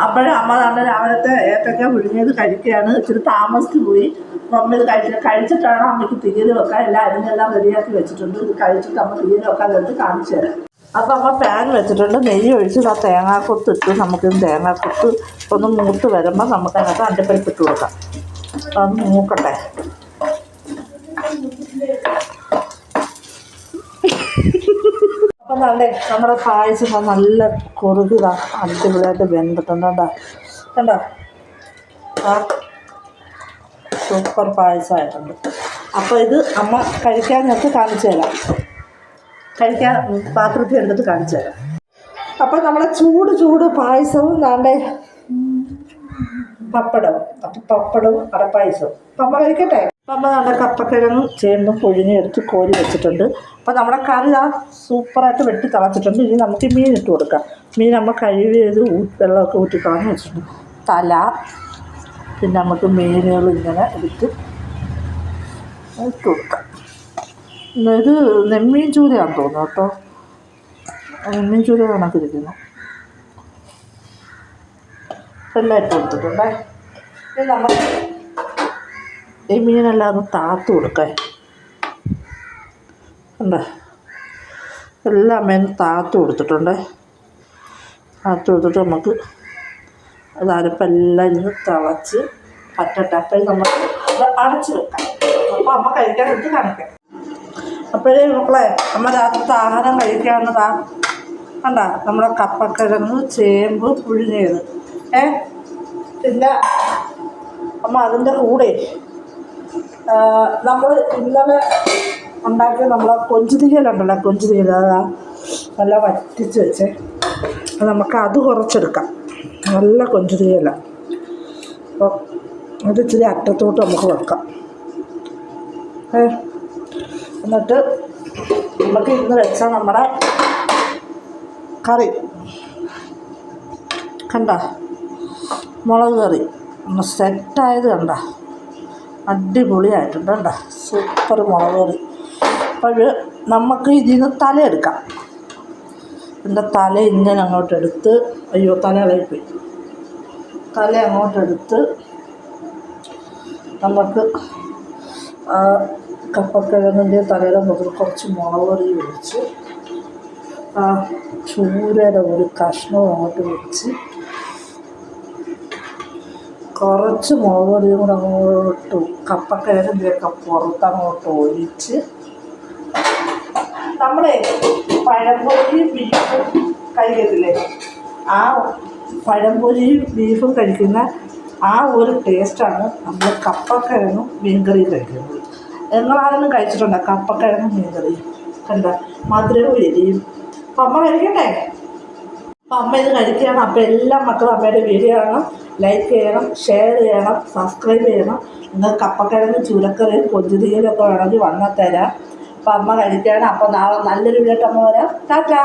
അപ്പോഴും അമ്മ തന്നെ രാവിലത്തെ ഏത്തക്ക പുഴുങ്ങിയത് കഴിക്കുകയാണ്. ഇച്ചിരി താമസിച്ച് പോയി. അപ്പോൾ അമ്മ ഇത് കഴിച്ചിട്ടാണ് അമ്മയ്ക്ക് തീയൽ വെക്കാൻ എല്ലാം അരിഞ്ഞെല്ലാം റെഡിയാക്കി വെച്ചിട്ടുണ്ട്. ഇത് കഴിച്ചിട്ട് അമ്മ തീയൽ വെക്കാൻ എടുത്ത് കാണിച്ചു തരാം. അപ്പോൾ അമ്മ പാൻ വെച്ചിട്ടുണ്ട്. നെയ്യ് ഒഴിച്ച് ആ തേങ്ങാക്കൊത്ത് ഇട്ട് നമുക്കിത് തേങ്ങാക്കൊത്ത് ഒന്ന് മൂത്ത് വരുമ്പോൾ നമുക്ക് അതിനകത്ത് അണ്ടിപ്പരിപ്പ് ഇട്ട് കൊടുക്കാം. അത് മൂക്കട്ടെ. അപ്പം നല്ല നമ്മുടെ പായസം നല്ല കുറുകിതാ അടിപൊളിയായിട്ട് വെന്തിട്ടുണ്ട്. കണ്ടോ ആ സൂപ്പർ പായസമായിട്ടുണ്ട്. അപ്പോൾ ഇത് അമ്മ കഴിക്കാൻ നേരത്ത് കാണിച്ചു തരാം. കഴിക്കാൻ പാത്രത്തിൽ എടുത്തിട്ട് കാണിച്ചു തരാം. അപ്പം നമ്മളെ ചൂട് പായസവും നാണ്ടെ പപ്പടവും. അപ്പം പപ്പടവും അടപ്പായസവും അപ്പം അമ്മ കഴിക്കട്ടെ. അപ്പം അമ്മ നമ്മുടെ കപ്പക്കിഴങ്ങും ചേമ്പും പുഴുങ്ങിയെടുത്ത് കോരി വെച്ചിട്ടുണ്ട്. അപ്പം നമ്മുടെ കറി സൂപ്പറായിട്ട് വെട്ടി തിളച്ചിട്ടുണ്ട്. ഇനി നമുക്ക് മീൻ ഇട്ട് കൊടുക്കാം. മീൻ നമ്മൾ കഴുകിയത് വെള്ളമൊക്കെ ഊറ്റി കളഞ്ഞ് വെച്ചിട്ടുണ്ട്. തല പിന്നെ നമുക്ക് മീനുകൾ ഇങ്ങനെ എടുത്ത് ഇട്ട് കൊടുക്കാം. ഇത് നെമ്മീൻ ചൂരയാണെന്ന് തോന്നുന്നു കേട്ടോ. നെമ്മീൻ ചൂര കണക്കിരിക്കുന്നു. എല്ലാം ഇട്ട് കൊടുത്തിട്ടുണ്ടേ. ഇനി നമ്മൾ ഈ മീനെല്ലാം ഒന്ന് താത്ത് കൊടുക്കാൻ ഉണ്ടോ. എല്ലാം മീൻ താത്ത് കൊടുത്തിട്ടുണ്ട്. താത്ത് കൊടുത്തിട്ട് നമുക്ക് അത് അരപ്പെല്ലാം ഇന്ന് തിളച്ച് പറ്റട്ടെ. അപ്പോൾ നമ്മൾ അടച്ച് വെക്കാം. അപ്പോൾ അമ്മ കഴിക്കാൻ എടുത്ത് കാണിക്കാം. അപ്പോഴേ മക്കളെ അമ്മ രാത്രിത്തെ ആഹാരം കഴിക്കാവുന്നതാ. കണ്ട നമ്മുടെ കപ്പക്കിഴങ്ങ് ചേമ്പ് പുഴുങ്ങിയത്. പിന്നെ അമ്മ അതിൻ്റെ കൂടെ നമ്മൾ ഇന്നലെ ഉണ്ടാക്കിയ നമ്മളെ കൊഞ്ച് തീയലുണ്ടല്ലോ, കൊഞ്ച് തീയൽ അതാ നല്ല വറ്റിച്ച് വെച്ചേ. നമുക്ക് അത് കുറച്ചെടുക്കാം. നല്ല കൊഞ്ച് തീയല. അപ്പോൾ അത് ഇച്ചിരി അറ്റത്തോട്ട് നമുക്ക് വെക്കാം. എന്നിട്ട് നമുക്ക് ഇന്ന് വെച്ചാൽ നമ്മുടെ കറി കണ്ട മുളക് കറി ഒന്ന് സെറ്റായത് കണ്ട അടിപൊളിയായിട്ടുണ്ട്. കണ്ട സൂപ്പർ മുളക് കറി. അപ്പോൾ നമുക്ക് ഇതിന് തല എടുക്കാം. എൻ്റെ തല ഇങ്ങനെ അങ്ങോട്ടെടുത്ത് അയ്യോ തല ഇളകിപ്പോയി. തല അങ്ങോട്ടെടുത്ത് നമുക്ക് കപ്പക്കിഴങ്ങിൻ്റെ തലയുടെ മുതൽ കുറച്ച് മുളക് കറി ഒഴിച്ച് ആ ചൂരയുടെ ഒരു കഷ്ണവും അങ്ങോട്ട് വെച്ച് കുറച്ച് മുളക് കറിയും കൂടെ അങ്ങോട്ട് കപ്പക്കിഴങ്ങിൻ്റെയൊക്കെ പുറത്തങ്ങോട്ട് ഒഴിച്ച് നമ്മളെ പഴംപൊരിയും ബീഫും കഴിക്കത്തില്ലേ, ആ പഴംപൊരിയും ബീഫും കഴിക്കുന്ന ആ ഒരു ടേസ്റ്റാണ് നമ്മൾ കപ്പക്കിഴങ്ങും മീൻകറിയും കഴിക്കുന്നത്. നിങ്ങളാരെങ്കിലും കഴിച്ചിട്ടുണ്ടോ കപ്പക്കിഴങ്ങും മീൻകറിയും? കണ്ട മധുരവും എരിയും. അപ്പം അമ്മ കഴിക്കട്ടെ. അപ്പം അമ്മ ഇത് കഴിക്കുകയാണ്. അപ്പോൾ എല്ലാ മക്കളും അമ്മയുടെ വീഡിയോ കാണണം, ലൈക്ക് ചെയ്യണം, ഷെയർ ചെയ്യണം, സബ്സ്ക്രൈബ് ചെയ്യണം. നിങ്ങൾക്ക് കപ്പക്കിഴങ്ങും ചൂരക്കറിയും കൊഞ്ച് തീയലൊക്കെ വേണമെങ്കിൽ വന്നാൽ തരാം. അപ്പം അമ്മ കഴിക്കുകയാണ്. അപ്പോൾ നാളെ നല്ലൊരു വീഡിയോ ആയിട്ട് അമ്മ വരാം. ടാറ്റാ.